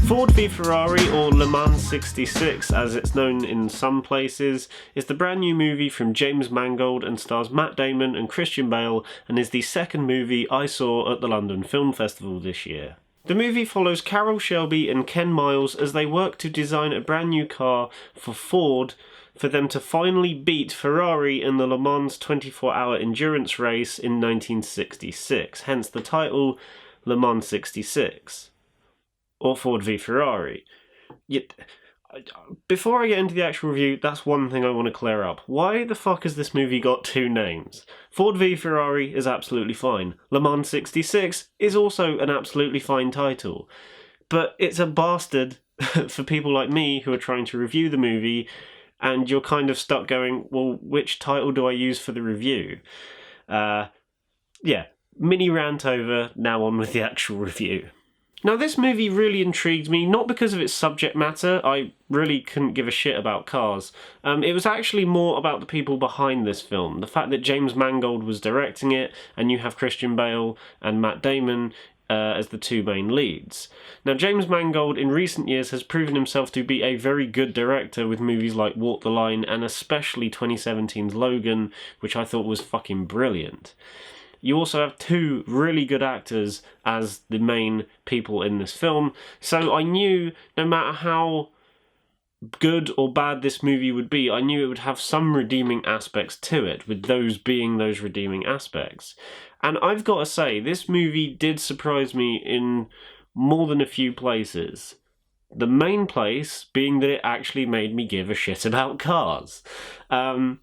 Ford v Ferrari, or Le Mans 66 as it's known in some places, is the brand new movie from James Mangold and stars Matt Damon and Christian Bale, and is the second movie I saw at the London Film Festival this year. The movie follows Carroll Shelby and Ken Miles as they work to design a brand new car for Ford for them to finally beat Ferrari in the Le Mans 24-hour endurance race in 1966, hence the title Le Mans 66. Or Ford v Ferrari. Before I get into the actual review, that's one thing I want to clear up. Why the fuck has this movie got two names? Ford v Ferrari is absolutely fine. Le Mans 66 is also an absolutely fine title. But it's a bastard for people like me who are trying to review the movie, and you're kind of stuck going, well, which title do I use for the review? Mini rant over, now on with the actual review. Now, this movie really intrigued me, not because of its subject matter. I really couldn't give a shit about cars. It was actually more about the people behind this film. The fact that James Mangold was directing it, and you have Christian Bale and Matt Damon as the two main leads. Now, James Mangold in recent years has proven himself to be a very good director with movies like Walk the Line, and especially 2017's Logan, which I thought was fucking brilliant. You also have two really good actors as the main people in this film, so I knew no matter how good or bad this movie would be, I knew it would have some redeeming aspects to it, with those being those redeeming aspects. And I've got to say, this movie did surprise me in more than a few places. The main place being that it actually made me give a shit about cars. I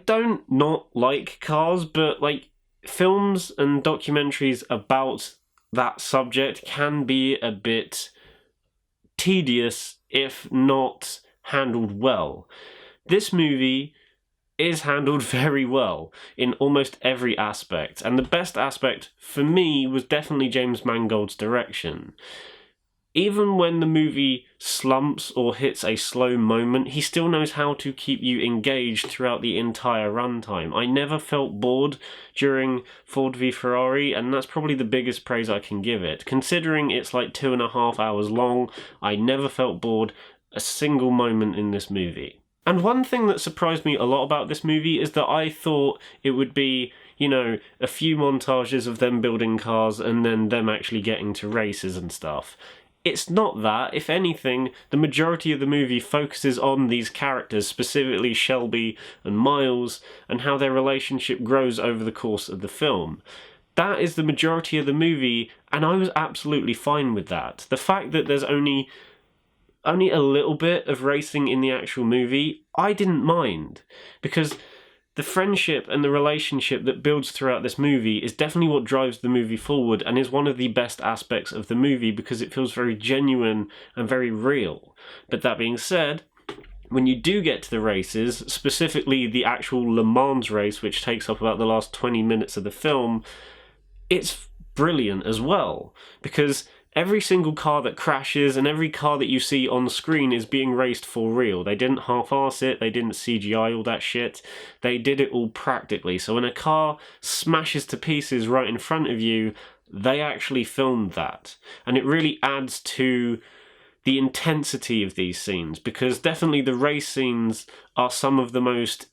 don't not like cars, but like films and documentaries about that subject can be a bit tedious if not handled well. This movie is handled very well in almost every aspect, and the best aspect for me was definitely James Mangold's direction. Even when the movie slumps or hits a slow moment, he still knows how to keep you engaged throughout the entire runtime. I never felt bored during Ford v Ferrari, and that's probably the biggest praise I can give it. Considering it's like 2.5 hours long, I never felt bored a single moment in this movie. And one thing that surprised me a lot about this movie is that I thought it would be, a few montages of them building cars and then them actually getting to races and stuff. It's not that. If anything, the majority of the movie focuses on these characters, specifically Shelby and Miles, and how their relationship grows over the course of the film. That is the majority of the movie, and I was absolutely fine with that. The fact that there's only a little bit of racing in the actual movie, I didn't mind, because the friendship and the relationship that builds throughout this movie is definitely what drives the movie forward, and is one of the best aspects of the movie because it feels very genuine and very real. But that being said, when you do get to the races, specifically the actual Le Mans race, which takes up about the last 20 minutes of the film, it's brilliant as well, because every single car that crashes and every car that you see on screen is being raced for real. They didn't half-arse it, they didn't CGI all that shit, they did it all practically. So when a car smashes to pieces right in front of you, they actually filmed that. And it really adds to the intensity of these scenes, because definitely the race scenes are some of the most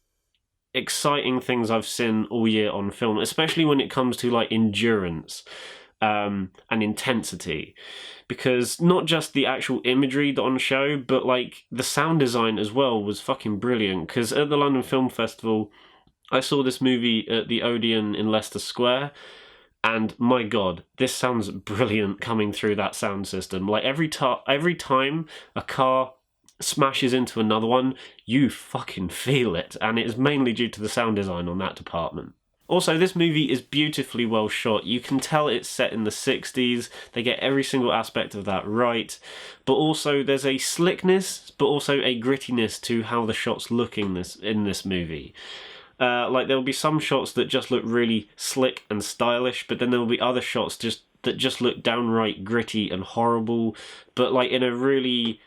exciting things I've seen all year on film, especially when it comes to like endurance. And intensity, because not just the actual imagery on show, but like the sound design as well was fucking brilliant. Because at the London Film Festival, I saw this movie at the Odeon in Leicester Square, and my god, this sounds brilliant coming through that sound system. Like every time a car smashes into another one, you fucking feel it, and it is mainly due to the sound design on that department. Also, this movie is beautifully well shot. You can tell it's set in the 60s. They get every single aspect of that right. But also, there's a slickness, but also a grittiness to how the shots look in this movie. Like, there'll be some shots that just look really slick and stylish, but then there'll be other shots that just look downright gritty and horrible, but like in a really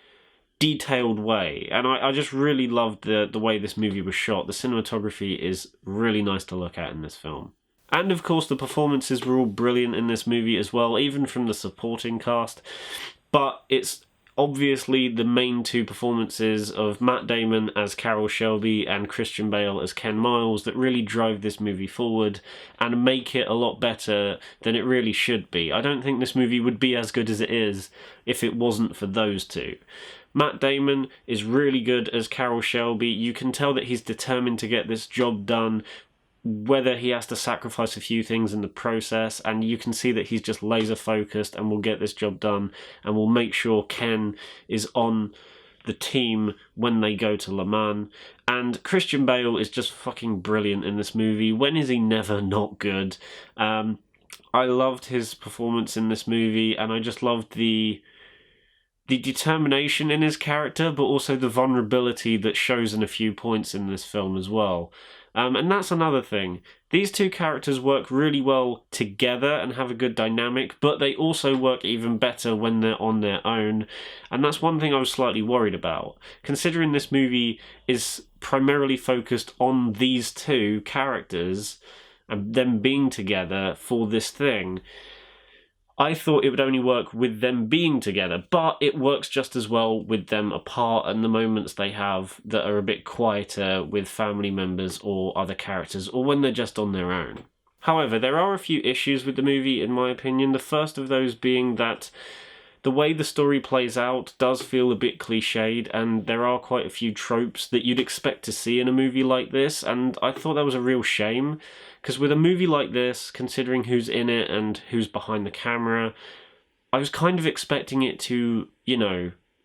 detailed way. And I just really loved the way this movie was shot. The cinematography is really nice to look at in this film. And of course the performances were all brilliant in this movie as well, even from the supporting cast. But it's obviously the main two performances of Matt Damon as Carroll Shelby and Christian Bale as Ken Miles that really drive this movie forward and make it a lot better than it really should be. I don't think this movie would be as good as it is if it wasn't for those two. Matt Damon is really good as Carroll Shelby. You can tell that he's determined to get this job done, whether he has to sacrifice a few things in the process, and you can see that he's just laser focused and will get this job done and will make sure Ken is on the team when they go to Le Mans. And Christian Bale is just fucking brilliant in this movie. When is he never not good? I loved his performance in this movie, and I just loved the determination in his character, but also the vulnerability that shows in a few points in this film as well. And that's another thing. These two characters work really well together and have a good dynamic, but they also work even better when they're on their own. And that's one thing I was slightly worried about. Considering this movie is primarily focused on these two characters and them being together for this thing, I thought it would only work with them being together, but it works just as well with them apart and the moments they have that are a bit quieter with family members or other characters, or when they're just on their own. However, there are a few issues with the movie, in my opinion. The first of those being that the way the story plays out does feel a bit cliched, and there are quite a few tropes that you'd expect to see in a movie like this, and I thought that was a real shame, because with a movie like this, considering who's in it and who's behind the camera, I was kind of expecting it to,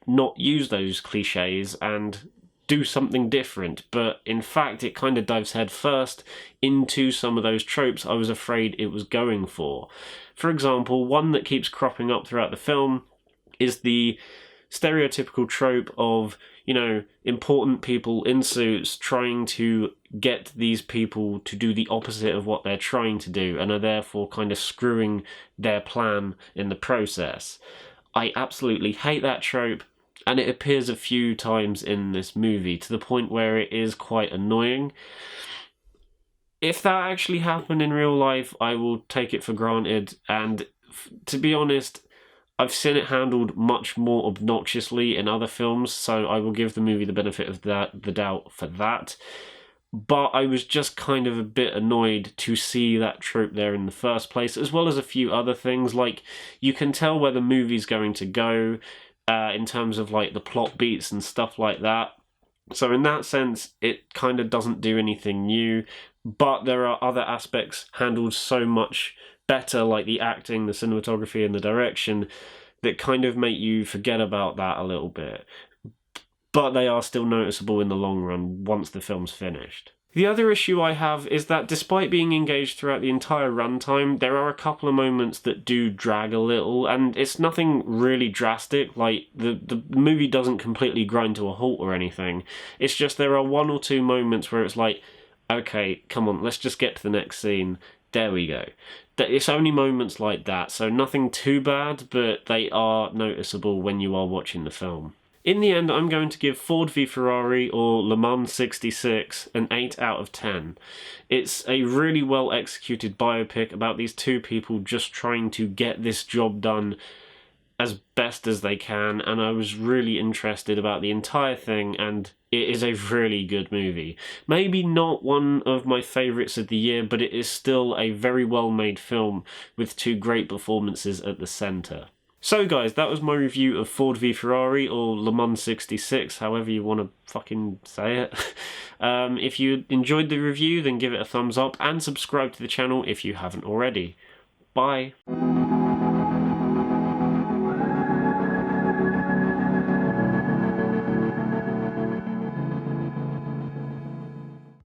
not use those cliches and do something different, but in fact it kind of dives head first into some of those tropes I was afraid it was going for. For example, one that keeps cropping up throughout the film is the stereotypical trope of, important people in suits trying to get these people to do the opposite of what they're trying to do and are therefore kind of screwing their plan in the process. I absolutely hate that trope, and it appears a few times in this movie to the point where it is quite annoying. If that actually happened in real life, I will take it for granted, and to be honest, I've seen it handled much more obnoxiously in other films, so I will give the movie the benefit of the doubt for that. But I was just kind of a bit annoyed to see that trope there in the first place, as well as a few other things, like you can tell where the movie's going to go in terms of like the plot beats and stuff like that. So in that sense, it kind of doesn't do anything new, but there are other aspects handled so much better, like the acting, the cinematography, and the direction, that kind of make you forget about that a little bit. But they are still noticeable in the long run once the film's finished. The other issue I have is that despite being engaged throughout the entire runtime, there are a couple of moments that do drag a little, and it's nothing really drastic, like the movie doesn't completely grind to a halt or anything. It's just there are one or two moments where it's like, okay, come on, let's just get to the next scene. There we go. It's only moments like that, so nothing too bad, but they are noticeable when you are watching the film. In the end, I'm going to give Ford v Ferrari, or Le Mans 66, an 8 out of 10. It's a really well executed biopic about these two people just trying to get this job done as best as they can, and I was really interested about the entire thing, and it is a really good movie. Maybe not one of my favourites of the year, but it is still a very well made film with two great performances at the centre. So guys, that was my review of Ford v Ferrari, or Le Mans 66, however you want to fucking say it. If you enjoyed the review, then give it a thumbs up and subscribe to the channel if you haven't already. Bye.